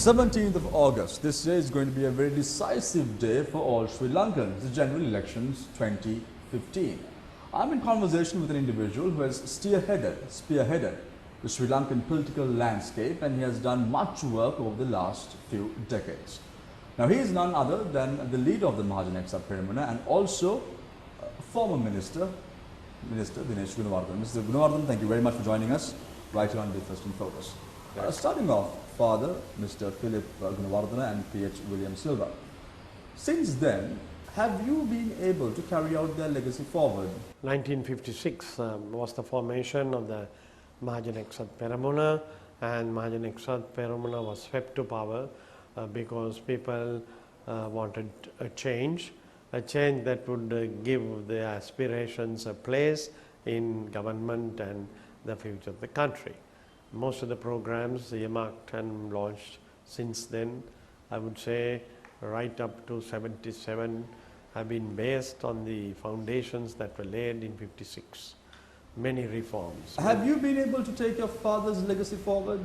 17th of August. This day is going to be a very decisive day for all Sri Lankans, the general elections 2015. I'm in conversation with an individual who has spearheaded the Sri Lankan political landscape, and he has done much work over the last few decades. Now, he is none other than the leader of the Mahajan Peramuna and also former Minister Dinesh Gunawardena. Mr. Gunawardena, thank you very much for joining us right here on the First Infocus. Starting off, Father, Mr. Philip Gunawardena and P.H. William Silva. Since then, have you been able to carry out their legacy forward? 1956 was the formation of the Mahajan Peramuna, and Mahajan Peramuna was swept to power because people wanted a change that would give their aspirations a place in government and the future of the country. Most of the programs earmarked and launched since then, I would say right up to 77, have been based on the foundations that were laid in 56. Many reforms. Have you been able to take your father's legacy forward?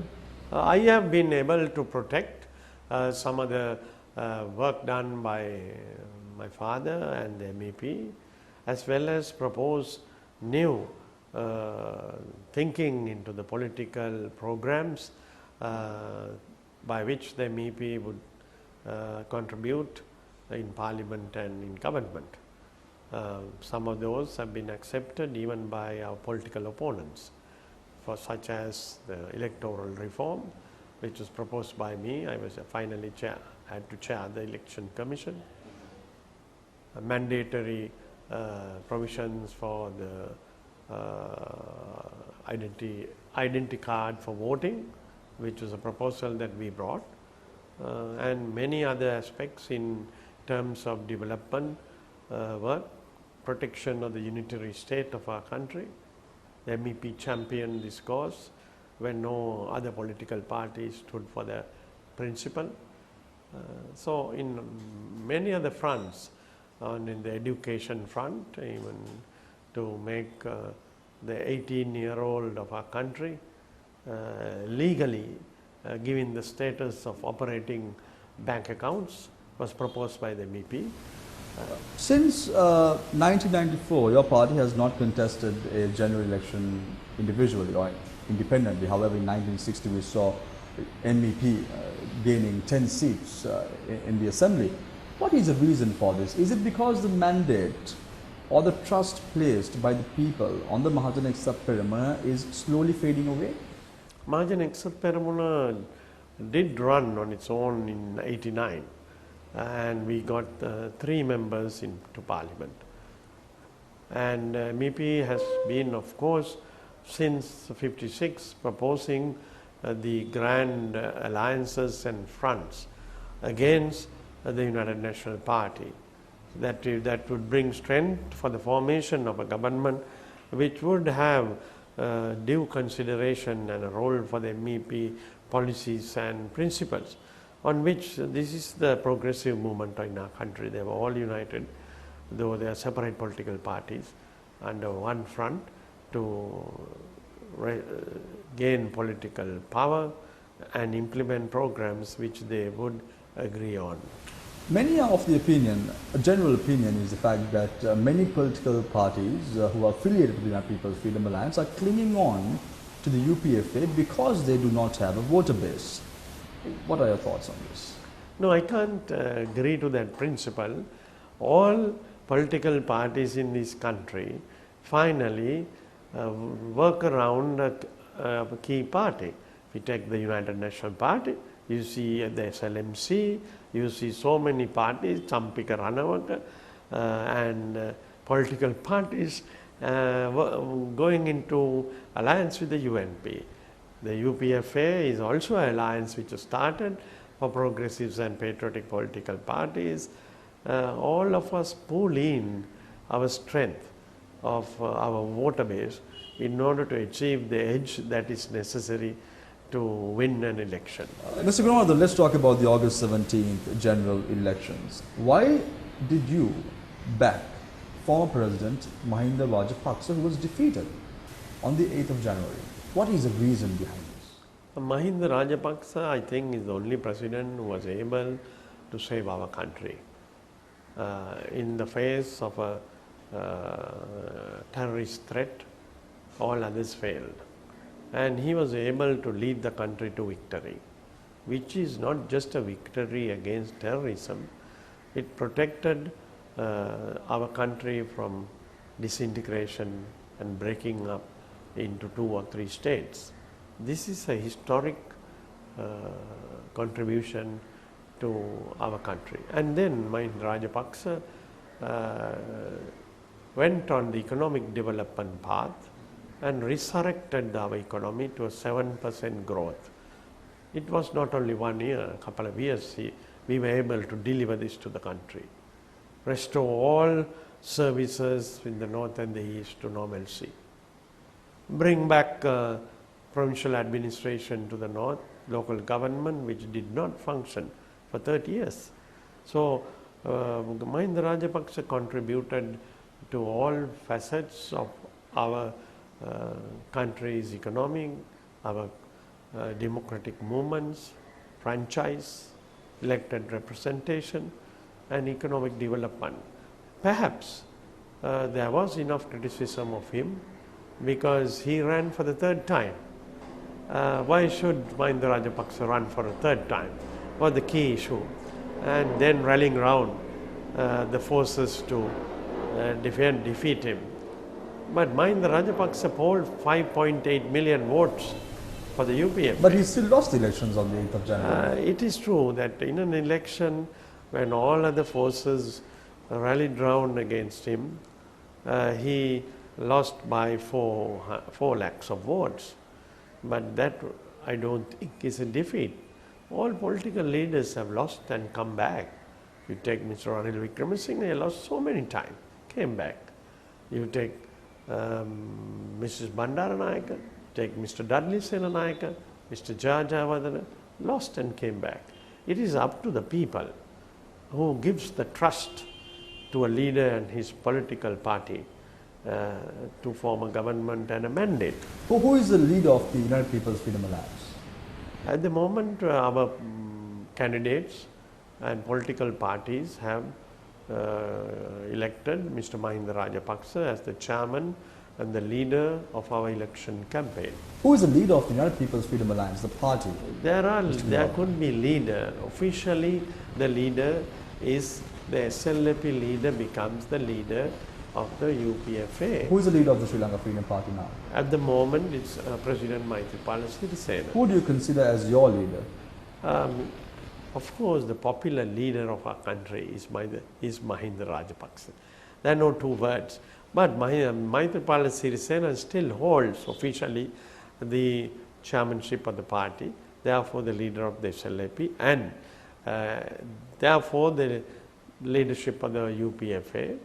I have been able to protect some of the work done by my father and the MEP, as well as propose new thinking into the political programs by which the MEP would contribute in Parliament and in government. Some of those have been accepted even by our political opponents, for such as the electoral reform, which was proposed by me. I was finally had to chair the Election Commission. Mandatory provisions for the identity card for voting, which was a proposal that we brought, and many other aspects in terms of development work, protection of the unitary state of our country. The MEP championed this cause when no other political party stood for the principle. So in many other fronts, and in the education front, even to make the 18-year-old of our country legally given the status of operating bank accounts, was proposed by the MEP. Since 1994, your party has not contested a general election individually or independently. However, in 1960 we saw MEP gaining 10 seats in the assembly. What is the reason for this? Is it because the mandate or the trust placed by the people on the Mahajan Peramuna is slowly fading away? Mahajan Peramuna did run on its own in 89, and we got 3 members into Parliament. And MEP has been, of course, since 56 proposing the grand alliances and fronts against the United National Party that would bring strength for the formation of a government which would have due consideration and a role for the MEP policies and principles, on which this is the progressive movement in our country. They were all united, though they are separate political parties, under one front to gain political power and implement programs which they would agree on. Many are of the opinion, a general opinion is the fact that many political parties who are affiliated with the United People's Freedom Alliance are clinging on to the UPFA because they do not have a voter base. What are your thoughts on this? No, I can't agree to that principle. All political parties in this country finally work around a key party. If you take the United National Party, you see the SLMC, you see so many parties, Champika Ranawaka, and political parties going into alliance with the UNP. The UPFA is also an alliance which was started for progressives and patriotic political parties. All of us pool in our strength of our voter base in order to achieve the edge that is necessary to win an election. Mr. Gunawardena, let's talk about the August 17th general elections. Why did you back former President Mahinda Rajapaksa, who was defeated on the 8th of January? What is the reason behind this? Mahinda Rajapaksa, I think, is the only president who was able to save our country. In the face of a terrorist threat, all others failed. And he was able to lead the country to victory, which is not just a victory against terrorism. It protected our country from disintegration and breaking up into 2 or 3 states. This is a historic contribution to our country. And then Mahinda Rajapaksa went on the economic development path and resurrected our economy to a 7% growth. It was not only 1 year, a couple of years, we were able to deliver this to the country. Restore all services in the north and the east to normalcy. Bring back provincial administration to the north, local government which did not function for 30 years. So Mahinda Rajapaksa contributed to all facets of our country's economy, our democratic movements, franchise, elected representation and economic development. Perhaps there was enough criticism of him because he ran for the 3rd time. Why should Mahinda Rajapaksa run for a 3rd time? Was the key issue. And then rallying around the forces to defeat him. But Mahinda Rajapaksa polled 5.8 million votes for the UPF. But he still lost the elections on the 8th of January. It is true that in an election when all other forces rallied round against him, he lost by 4 lakhs of votes. But that I don't think is a defeat. All political leaders have lost and come back. You take Mr. Ranil Wickremesinghe, he lost so many times, came back. You take Mrs. Bandaranayake, take Mr. Dudley Senanayake, Mr. Jayawardena, lost and came back. It is up to the people who gives the trust to a leader and his political party to form a government and a mandate. Who is the leader of the United People's Freedom Alliance? At the moment, our candidates and political parties have elected Mr. Mahinda Rajapaksa as the chairman and the leader of our election campaign. Who is the leader of the United People's Freedom Alliance, the party? There could be leader. Officially, the leader is the SLP leader becomes the leader of the UPFA. Who is the leader of the Sri Lanka Freedom Party now? At the moment, it's President Maithripala Sirisena. Who do you consider as your leader? Of course, the popular leader of our country is Mahinda Rajapaksa. There are no 2 words. But Maithripala Sirisena still holds officially the chairmanship of the party, therefore the leader of the SLP, and therefore the leadership of the UPFA.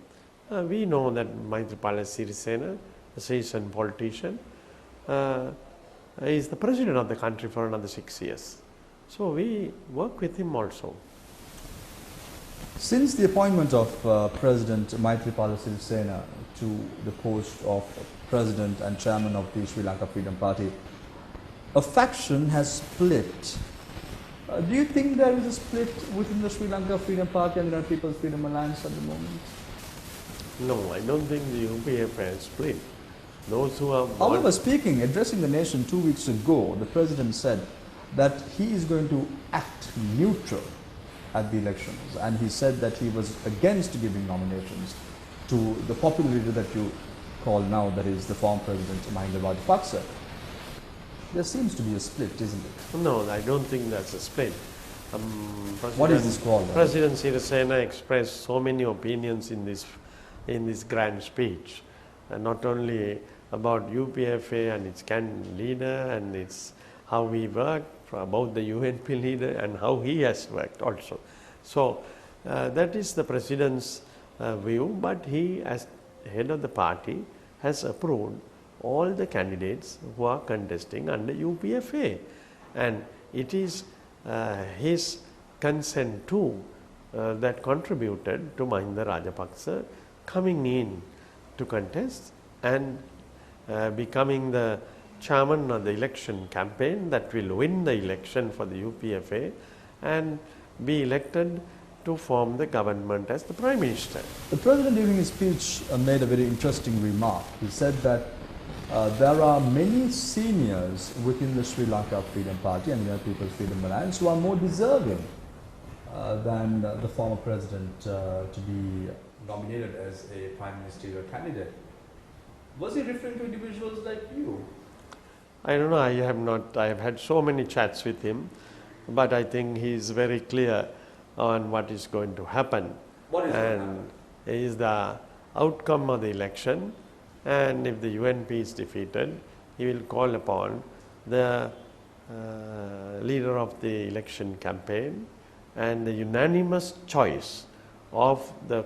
We know that Maithripala Sirisena, a seasoned politician, is the president of the country for another 6 years. So we work with him also. Since the appointment of President Maithripala Sirisena to the post of President and Chairman of the Sri Lanka Freedom Party, a faction has split. Do you think there is a split within the Sri Lanka Freedom Party and the United People's Freedom Alliance at the moment? No, I don't think the UPF has split. Those who have... However, addressing the nation 2 weeks ago, the President said that he is going to act neutral at the elections, and he said that he was against giving nominations to the popular leader that you call now, that is the former President Mahinda Rajapaksa. There seems to be a split, isn't it? No, I don't think that's a split. What is this called? President Sirisena expressed so many opinions in this grand speech, not only about UPFA and its leader and its how we work, about the UNP leader and how he has worked also. So that is the President's view, but he as head of the party has approved all the candidates who are contesting under UPFA, and it is his consent too that contributed to Mahinda Rajapaksa coming in to contest and becoming the chairman of the election campaign that will win the election for the UPFA and be elected to form the government as the Prime Minister. The President during his speech made a very interesting remark. He said that there are many seniors within the Sri Lanka Freedom Party and the People's Freedom Alliance who are more deserving than the former president to be nominated as a prime ministerial candidate. Was he referring to individuals like you? I don't know, I have had so many chats with him, but I think he is very clear on what is going to happen. What is going to happen? Is the outcome of the election, and if the UNP is defeated, he will call upon the leader of the election campaign and the unanimous choice of the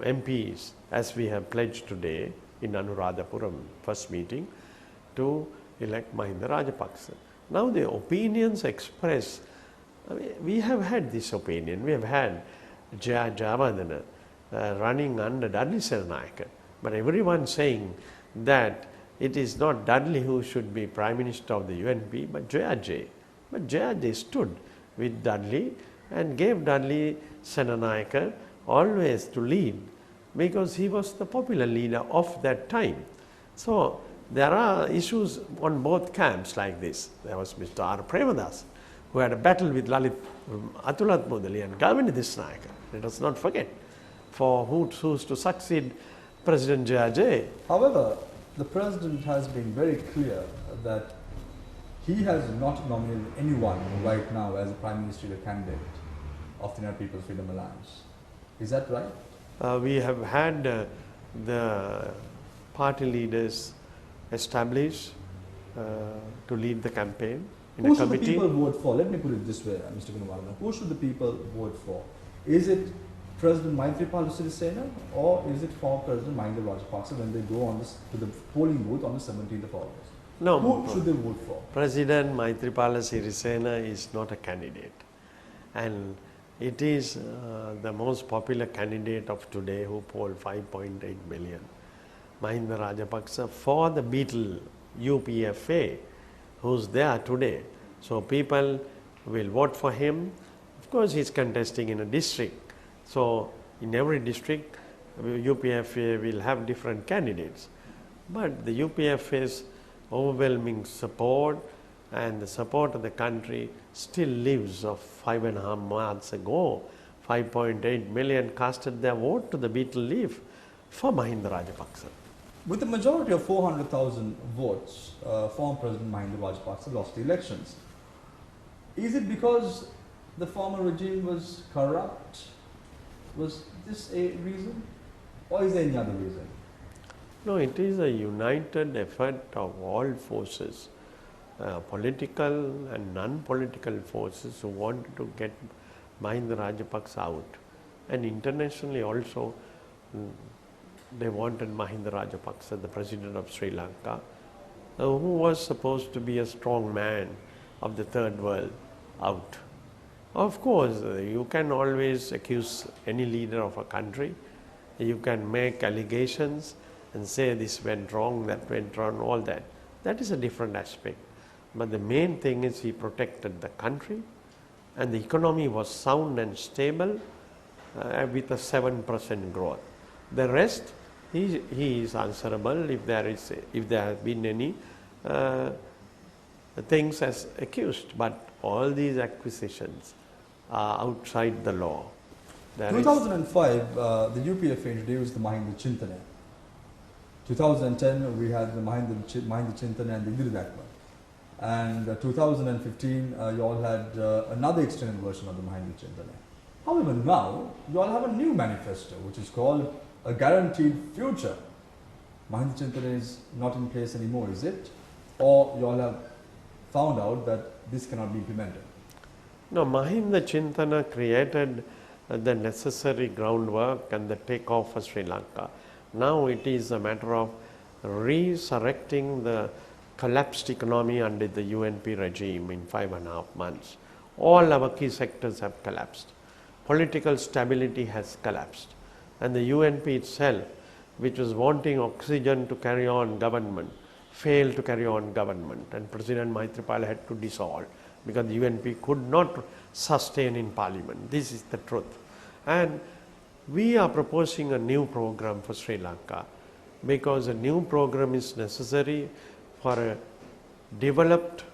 MPs, as we have pledged today in Anuradhapuram first meeting, to elect Mahinda Rajapaksa. Now the opinions expressed, we have had this opinion. We have had Jayawardena running under Dudley Seranayake, but everyone saying that it is not Dudley who should be Prime Minister of the UNP, but Jayajay. But Jayajay stood with Dudley and gave Dudley Seranayake always to lead, because he was the popular leader of that time. So there are issues on both camps like this. There was Mr. R. Premadas, who had a battle with Lalit Atulat Mudali and Gavin Disnayaka. Let us not forget, for who's to succeed President Jayajay. However, the president has been very clear that he has not nominated anyone right now as a prime ministerial candidate of the United People's Freedom Alliance. Is that right? We have had the party leaders established to lead the campaign in Who a should the committee. people vote for? Let me put it this way, Mr. Gunawardena. Who should the people vote for? Is it President Maithripala Sirisena or is it former President Mahinda Rajapaksa when they go on to the polling booth on the 17th of August? No, Who should they vote for? President Maithripala Sirisena is not a candidate, and it is the most popular candidate of today who polled 5.8 million. Mahinda Rajapaksa for the Beetle UPFA, who's there today. So people will vote for him. Of course, he's contesting in a district. So in every district, UPFA will have different candidates. But the UPFA's overwhelming support and the support of the country still lives of 5.5 months ago. 5.8 million casted their vote to the Beetle leaf for Mahinda Rajapaksa. With a majority of 400,000 votes, former President Mahinda Rajapaksa lost the elections. Is it because the former regime was corrupt? Was this a reason? Or is there any other reason? No, it is a united effort of all forces, political and non-political forces who wanted to get Mahinda Rajapaksa out. And internationally also, they wanted Mahinda Rajapaksa, the President of Sri Lanka, who was supposed to be a strong man of the third world, out. Of course, you can always accuse any leader of a country. You can make allegations and say this went wrong, that went wrong, all that. That is a different aspect. But the main thing is he protected the country, and the economy was sound and stable with a 7% growth. The rest, he is answerable if there have been any things as accused. But all these acquisitions are outside the law. In 2005, the UPFA introduced the Mahinda Chintana. 2010, we had the Mahinda Chintana and the Indiridakma. And 2015, you all had another extended version of the Mahinda Chintana. However, now, you all have a new manifesto, which is called A Guaranteed Future. Mahinda Chintana is not in place anymore, is it? Or you all have found out that this cannot be implemented? No, Mahinda Chintana created the necessary groundwork and the takeoff for Sri Lanka. Now it is a matter of resurrecting the collapsed economy under the UNP regime in 5.5 months. All our key sectors have collapsed. Political stability has collapsed. And the UNP itself, which was wanting oxygen to carry on government failed to carry on government, and President Maithripala had to dissolve because the UNP could not sustain in parliament. This is the truth. And we are proposing a new program for Sri Lanka because a new program is necessary for a developed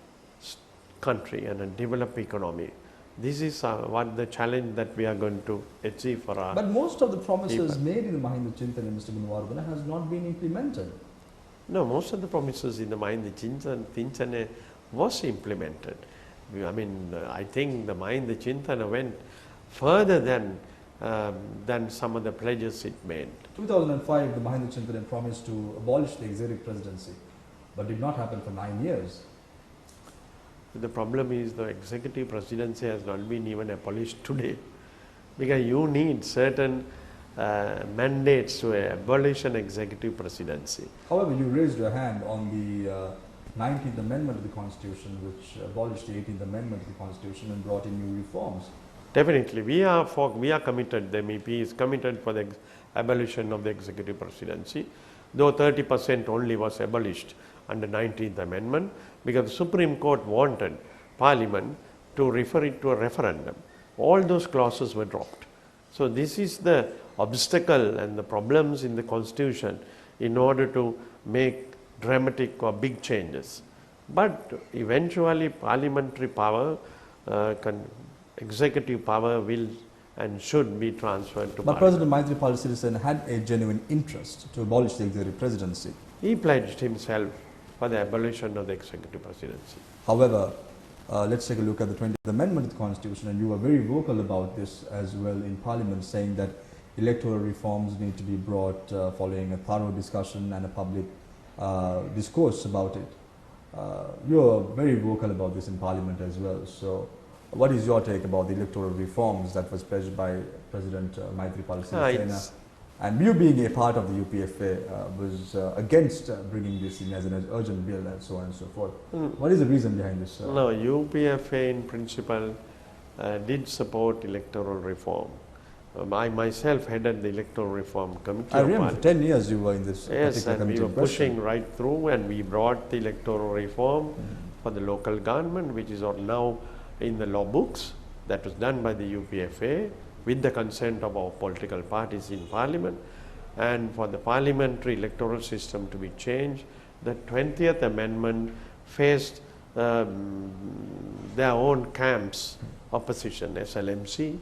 country and a developed economy. This is what the challenge that we are going to achieve for our. But most of the promises people. made in the Mahinda Chintana, Mr. Gunawardena, has not been implemented. No, most of the promises in the Mahinda Chintana was implemented. I mean, I think the Mahinda Chintana went further than some of the pledges it made. 2005, the Mahinda Chintana promised to abolish the executive presidency, but did not happen for 9 years. The problem is the executive presidency has not been even abolished today, because you need certain mandates to abolish an executive presidency. However, you raised your hand on the 19th Amendment of the Constitution, which abolished the 18th Amendment of the Constitution and brought in new reforms. Definitely, we are committed, the MEP is committed for the abolition of the executive presidency, though 30% only was abolished under 19th Amendment, because the Supreme Court wanted Parliament to refer it to a referendum. All those clauses were dropped. So this is the obstacle and the problems in the Constitution in order to make dramatic or big changes. But eventually parliamentary power, executive power will and should be transferred to But Parliament. President Maithripala Sirisena had a genuine interest to abolish the executive presidency. He pledged himself for the abolition of the executive presidency. However, let's take a look at the 20th Amendment of the Constitution, and you were very vocal about this as well in Parliament, saying that electoral reforms need to be brought following a thorough discussion and a public discourse about it. You are very vocal about this in Parliament as well. So, what is your take about the electoral reforms that was pledged by President Maithripala Sirisena? And you being a part of the UPFA was against bringing this in as an urgent bill and so on and so forth. What is the reason behind this? No, UPFA in principle did support electoral reform. I myself headed the electoral reform committee. I remember for 10 years you were in this Yes, particular and we committee were in question. pushing right through, and we brought the electoral reform for the local government, which is now in the law books. That was done by the UPFA with the consent of our political parties in Parliament. And for the parliamentary electoral system to be changed, the 20th Amendment faced their own camps, opposition, SLMC,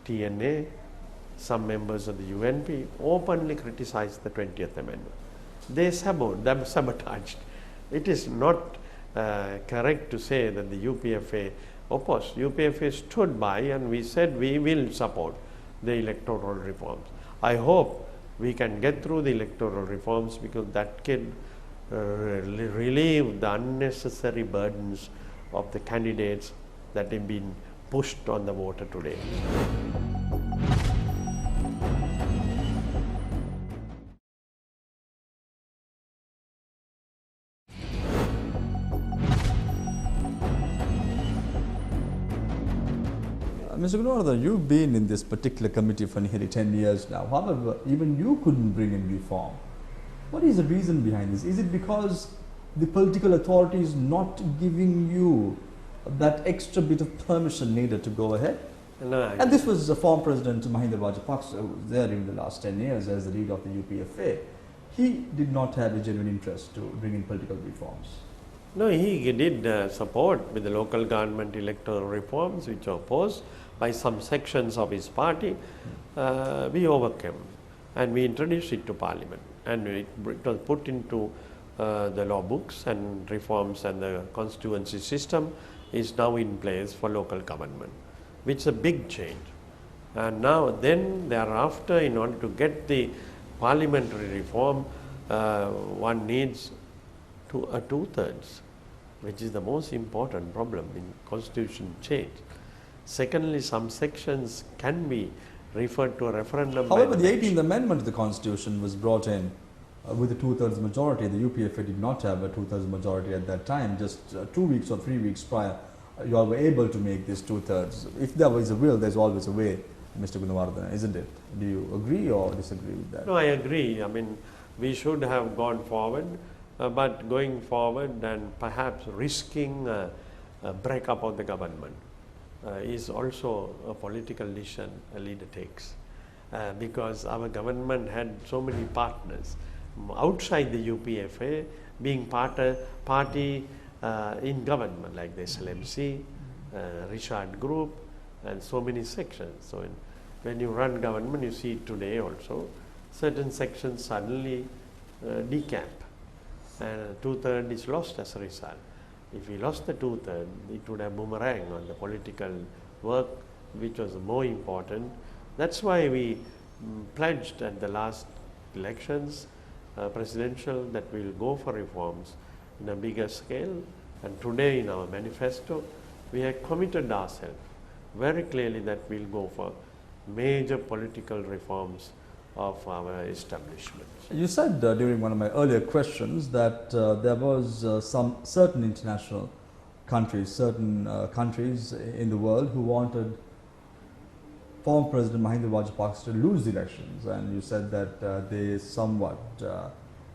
TNA, some members of the UNP openly criticized the 20th Amendment. They sabotaged. It is not correct to say that the UPFA opposed. UPFA stood by, and we said we will support the electoral reforms. I hope we can get through the electoral reforms, because that can relieve the unnecessary burdens of the candidates that have been pushed on the voter today. Mr. Gunawardena, you've been in this particular committee for nearly 10 years now. However, even you couldn't bring in reform. What is the reason behind this? Is it because the political authority is not giving you that extra bit of permission needed to go ahead? No, And this was former President Mahinda Rajapaksa, who was there in the last 10 years as the leader of the UPFA. He did not have a genuine interest to bring in political reforms. No, he did support with the local government electoral reforms, which were opposed by some sections of his party. We overcame, and we introduced it to Parliament, and it was put into the law books, and reforms, and the constituency system is now in place for local government, which is a big change. And now then thereafter, in order to get the parliamentary reform, one needs a two-thirds, which is the most important problem in constitution change. Secondly, some sections can be referred to a referendum. However, the 18th Amendment of the Constitution was brought in with a two-thirds majority. The UPFA did not have a two-thirds majority at that time. Just 2 weeks or 3 weeks prior, you all were able to make this two-thirds. If there was a will, there's always a way, Mr. Gunawardena, isn't it? Do you agree or disagree with that? No, I agree. I mean, we should have gone forward but going forward and perhaps risking a breakup of the government is also a political decision a leader takes. Because our government had so many partners outside the UPFA being party in government, like the SLMC, Richard Group, and so many sections. So when you run government, you see today also, certain sections suddenly decamp, and 2/3 is lost as a result. If we lost the 2/3, it would have boomerang on the political work, which was more important. That's why we pledged at the last elections, presidential, that we will go for reforms in a bigger scale. And today in our manifesto, we have committed ourselves very clearly that we will go for major political reforms of our establishment. You said during one of my earlier questions that there was some certain international countries, certain countries in the world who wanted former President Mahinda Rajapaksa to lose the elections, and you said that they somewhat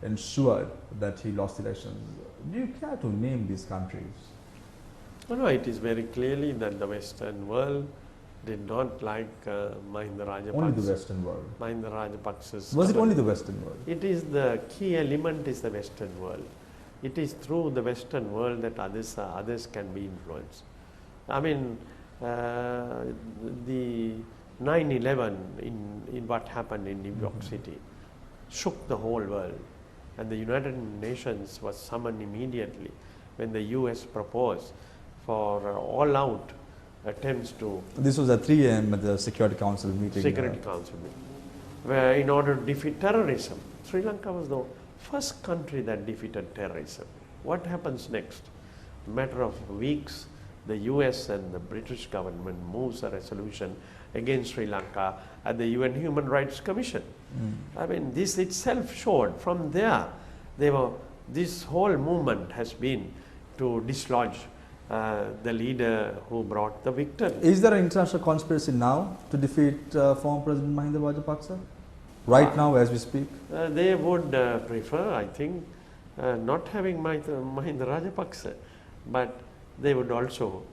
ensured that he lost the elections. Do you care to name these countries? No, it is very clearly that the Western world did not like Mahinda Rajapaksa. Only the Western world. Mahinda Rajapaksa's. Was it only the Western world? It is the key element is the Western world. It is through the Western world that others can be influenced. I mean, the 9/11 in what happened in New York City shook the whole world, and the United Nations was summoned immediately when the US proposed for all-out attempts to. This was at 3 a.m. at the Security Council meeting. Security Council meeting, where in order to defeat terrorism, Sri Lanka was the first country that defeated terrorism. What happens next? In a matter of weeks, the US and the British government moves a resolution against Sri Lanka at the UN Human Rights Commission. I mean, this itself showed from there, this whole movement has been to dislodge the leader who brought the victory. Is there an international conspiracy now to defeat former President Mahinda Rajapaksa? Right now, as we speak? They would prefer, I think, not having Mahinda Rajapaksa, but they would also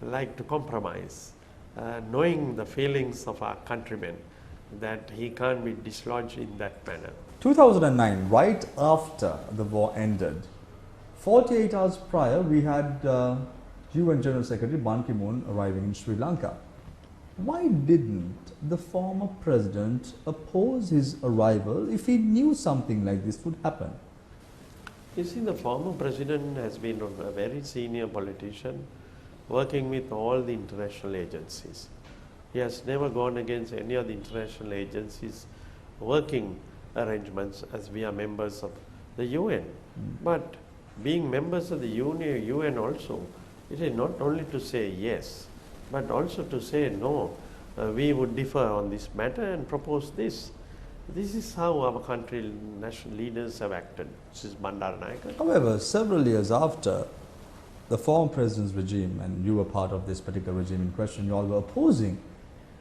like to compromise, knowing the feelings of our countrymen, that he can't be dislodged in that manner. 2009, right after the war ended, 48 hours prior, we had UN General Secretary Ban Ki-moon arriving in Sri Lanka. Why didn't the former president oppose his arrival if he knew something like this would happen? You see, the former president has been a very senior politician, working with all the international agencies. He has never gone against any of the international agencies' working arrangements, as we are members of the UN. But being members of the UN also, it is not only to say yes, but also to say no, we would differ on this matter and propose this. This is how our country national leaders have acted. This is Bandaranaike. However, several years after the former president's regime, and you were part of this particular regime in question, you all were opposing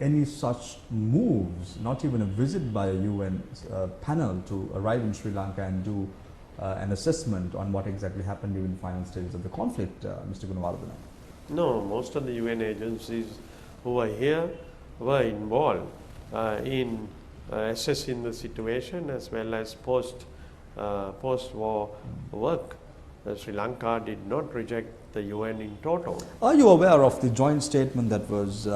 any such moves, not even a visit by a UN panel to arrive in Sri Lanka and do an assessment on what exactly happened during the final stages of the conflict, Mr. Gunawardena. No, most of the UN agencies who were here were involved in assessing the situation as well as post-war work. Sri Lanka did not reject the UN in total. Are you aware of the joint statement that was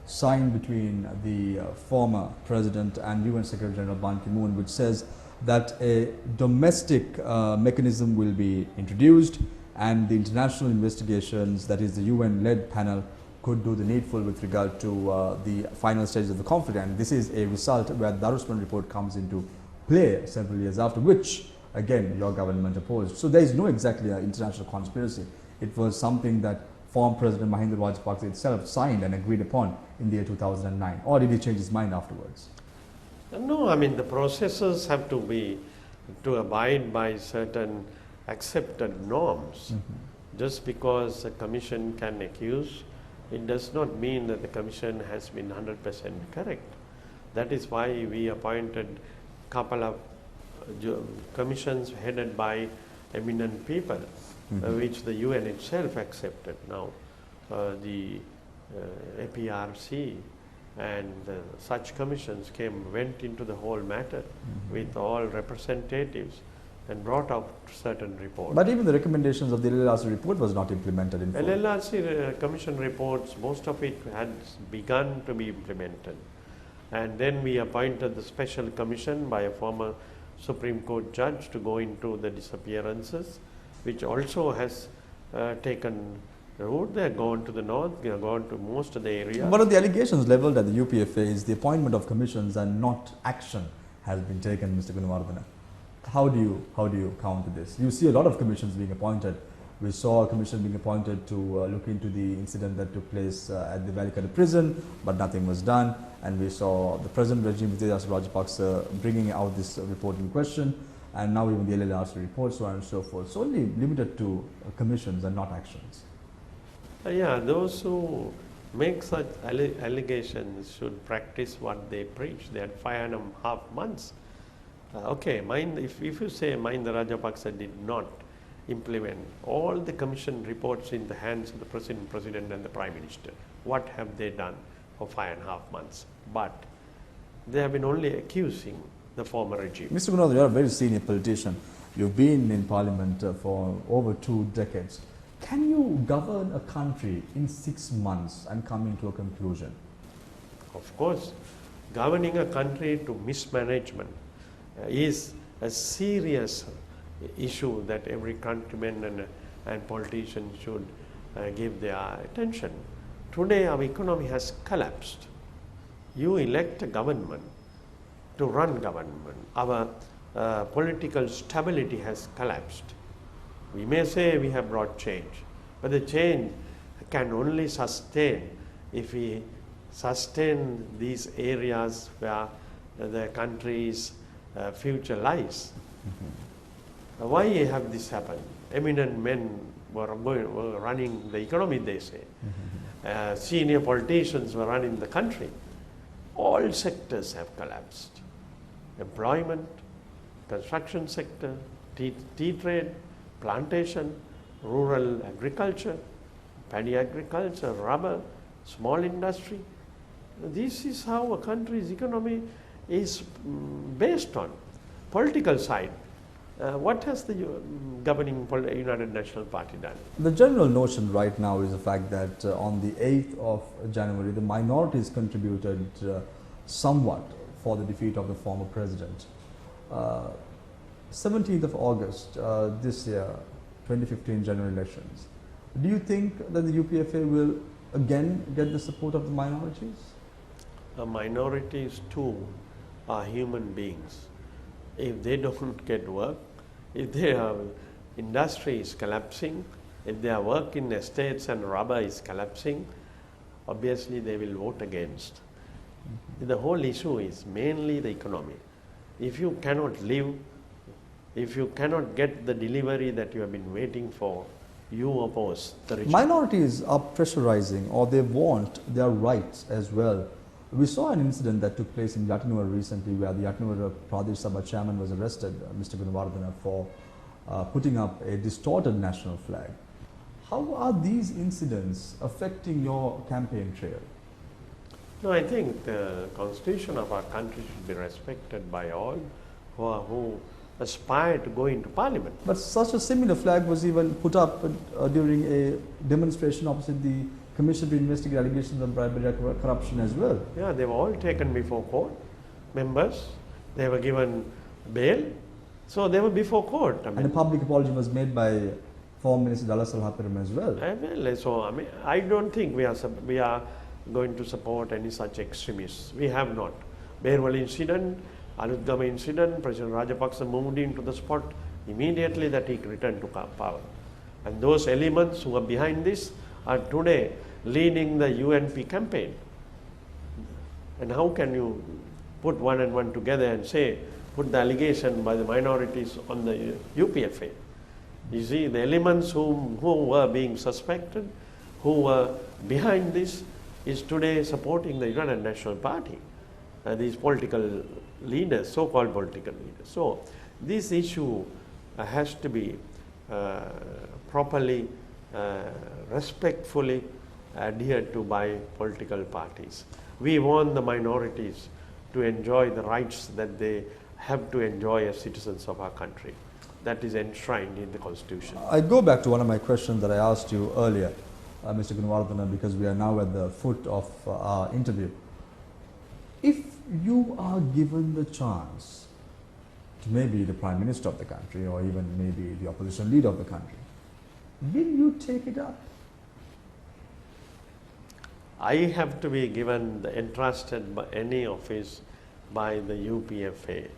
signed between the former president and UN Secretary General Ban Ki-moon, which says that a domestic mechanism will be introduced and the international investigations, that is the UN-led panel, could do the needful with regard to the final stages of the conflict. And this is a result where the Darusman report comes into play several years after, which again your government opposed. So there is no exactly international conspiracy. It was something that former President Mahinda Rajapaksa itself signed and agreed upon in the year 2009. Or did he change his mind afterwards? No, I mean the processes have to be to abide by certain accepted norms. Just because a commission can accuse, it does not mean that the commission has been 100% correct. That is why we appointed a couple of commissions headed by eminent people, which the UN itself accepted. Now, the APRC and such commissions went into the whole matter with all representatives and brought out certain reports. But even the recommendations of the LLRC report was not implemented in full. LLRC commission reports, most of it had begun to be implemented. And then we appointed the special commission by a former Supreme Court judge to go into the disappearances, which also has taken root. They have gone to the north, they have gone to most of the area. One of the allegations levelled at the UPFA is the appointment of commissions and not action has been taken, Mr. Gunawardena. How do you counter this? You see a lot of commissions being appointed. We saw a commission being appointed to look into the incident that took place at the Valikada prison, but nothing was done. And we saw the present regime, Vijayadas Rajapaksa, bringing out this report in question, and now even the LLRC report, so on and so forth. It's only limited to commissions and not actions. Yeah, those who make such allegations should practice what they preach. They had 5.5 months. Okay, if you say Mahinda Rajapaksa did not implement all the commission reports in the hands of the President and the Prime Minister, what have they done for 5.5 months? But they have been only accusing the former regime. Mr. Gunawardena, you are a very senior politician. You've been in Parliament for over 2 decades. Can you govern a country in 6 months and come into a conclusion? Of course, governing a country to mismanagement is a serious issue that every countryman and politician should give their attention. Today our economy has collapsed. You elect a government to run government. Our political stability has collapsed. We may say we have brought change, but the change can only sustain if we sustain these areas where the country's future lies. Why have this happened? Eminent men were running the economy, they say. Senior politicians were running the country. All sectors have collapsed. Employment, construction sector, tea trade, plantation, rural agriculture, paddy agriculture, rubber, small industry. This is how a country's economy is based on. Political side, what has the governing United National Party done? The general notion right now is the fact that on the 8th of January, the minorities contributed somewhat for the defeat of the former president. 17th of August this year, 2015 general elections. Do you think that the UPFA will again get the support of the minorities? Minorities too are human beings. If they don't get work, if their industry is collapsing, if their work in estates and rubber is collapsing, obviously they will vote against. The whole issue is mainly the economy. If you cannot live, if you cannot get the delivery that you have been waiting for, you oppose the regime. Minorities are pressurizing, or they want their rights as well. We saw an incident that took place in Yatnur recently where the Yatnur Pradesh Sabha chairman was arrested, Mr. Gunawardena, for putting up a distorted national flag. How are these incidents affecting your campaign trail? No, I think the constitution of our country should be respected by all who aspire to go into parliament. But such a similar flag was even put up during a demonstration opposite the Commission to investigate allegations of bribery and corruption as well. Yeah, they were all taken before court. Members, they were given bail, so they were before court. And a public apology was made by former Minister Dalasal Hapiram as well. So I don't think we are going to support any such extremists. We have not. Berwal incident, Aludgama incident, President Rajapaksa moved into the spot immediately that he returned to power. And those elements who are behind this are today leading the UNP campaign. And how can you put one and one together and say, put the allegation by the minorities on the UPFA? You see, the elements who were being suspected, who were behind this, is today supporting the United National Party, these political leaders, so-called political leaders. So this issue has to be properly, respectfully adhered to by political parties. We want the minorities to enjoy the rights that they have to enjoy as citizens of our country. That is enshrined in the Constitution. I go back to one of my questions that I asked you earlier, Mr. Gunawardena, because we are now at the foot of our interview. If you are given the chance to maybe the Prime Minister of the country or even maybe the opposition leader of the country, will you take it up? I have to be given the entrusted by any office by the UPFA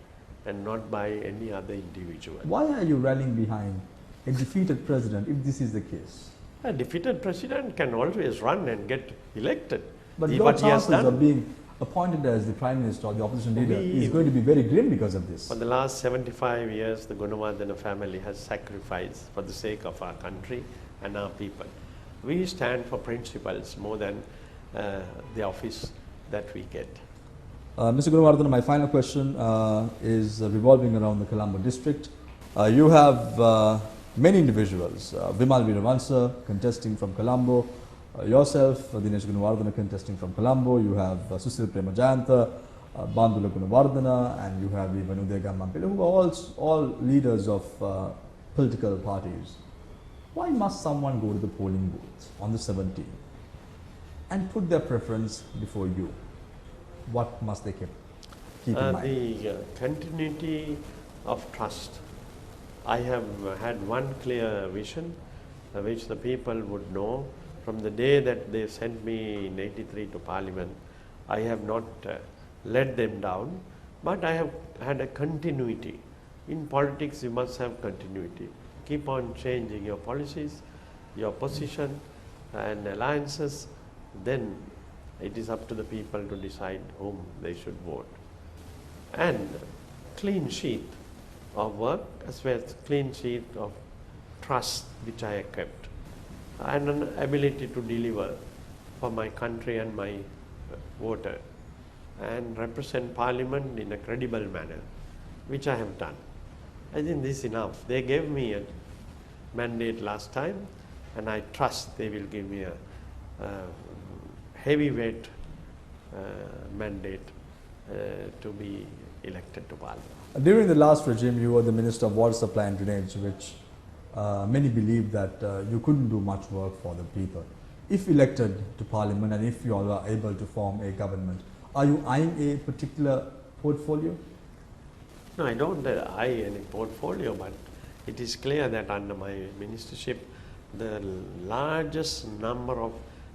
and not by any other individual. Why are you rallying behind a defeated president if this is the case? A defeated president can always run and get elected. But your chances of being appointed as the Prime Minister or the opposition leader is going to be very grim because of this. For the last 75 years, the Gunawardena family has sacrificed for the sake of our country and our people. We stand for principles more than the office that we get. Mr. Gunawardena, my final question is revolving around the Colombo district. You have many individuals, Vimal Veeravansa contesting from Colombo, yourself, Dinesh Gunawardena contesting from Colombo, you have Susil Premajayantha, Bandula Gunawardena, and you have even Uday Gammampille, who are all leaders of political parties. Why must someone go to the polling booth on the 17th and put their preference before you? What must they keep in mind? The continuity of trust. I have had one clear vision which the people would know. From the day that they sent me in '83 to Parliament, I have not let them down, but I have had a continuity. In politics, you must have continuity. Keep on changing your policies, your position and alliances, then it is up to the people to decide whom they should vote. And clean sheet of work as well as clean sheet of trust which I have kept, and an ability to deliver for my country and my voter and represent Parliament in a credible manner, which I have done. I think this is enough. They gave me a mandate last time, and I trust they will give me a heavyweight mandate to be elected to Parliament. During the last regime, you were the Minister of Water Supply and Drainage, which many believe that you couldn't do much work for the people. If elected to Parliament and if you all are able to form a government, are you eyeing a particular portfolio? No, I don't eye any portfolio, but it is clear that under my ministership, the largest number of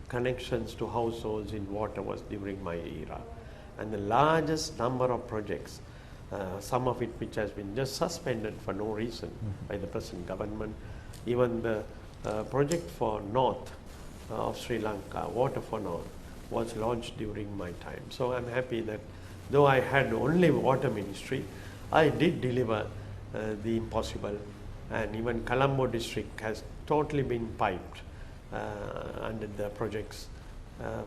connections to households in water was during my era, and the largest number of projects, some of it which has been just suspended for no reason by the present government. Even the project for North of Sri Lanka, Water for North, was launched during my time. So I'm happy that though I had only water ministry, I did deliver the impossible, and even Colombo district has totally been piped under the projects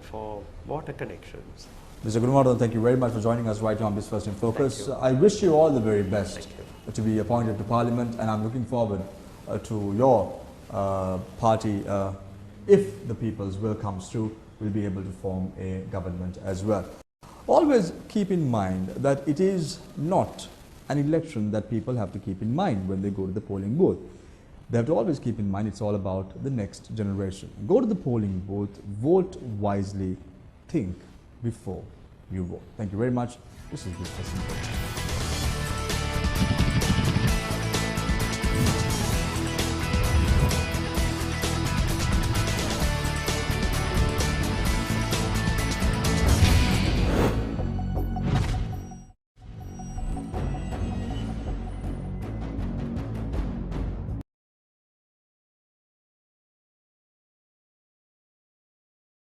for water connections. Mr. Gunawardena, thank you very much for joining us right now on Biz First in Focus. I wish you all the very best to be appointed to Parliament, and I'm looking forward to your party, if the people's will comes through, will be able to form a government as well. Always keep in mind that it is not an election that people have to keep in mind when they go to the polling booth. They have to always keep in mind it's all about the next generation. Go to the polling booth, vote wisely, think before you vote. Thank you very much. This is Biz First in Focus.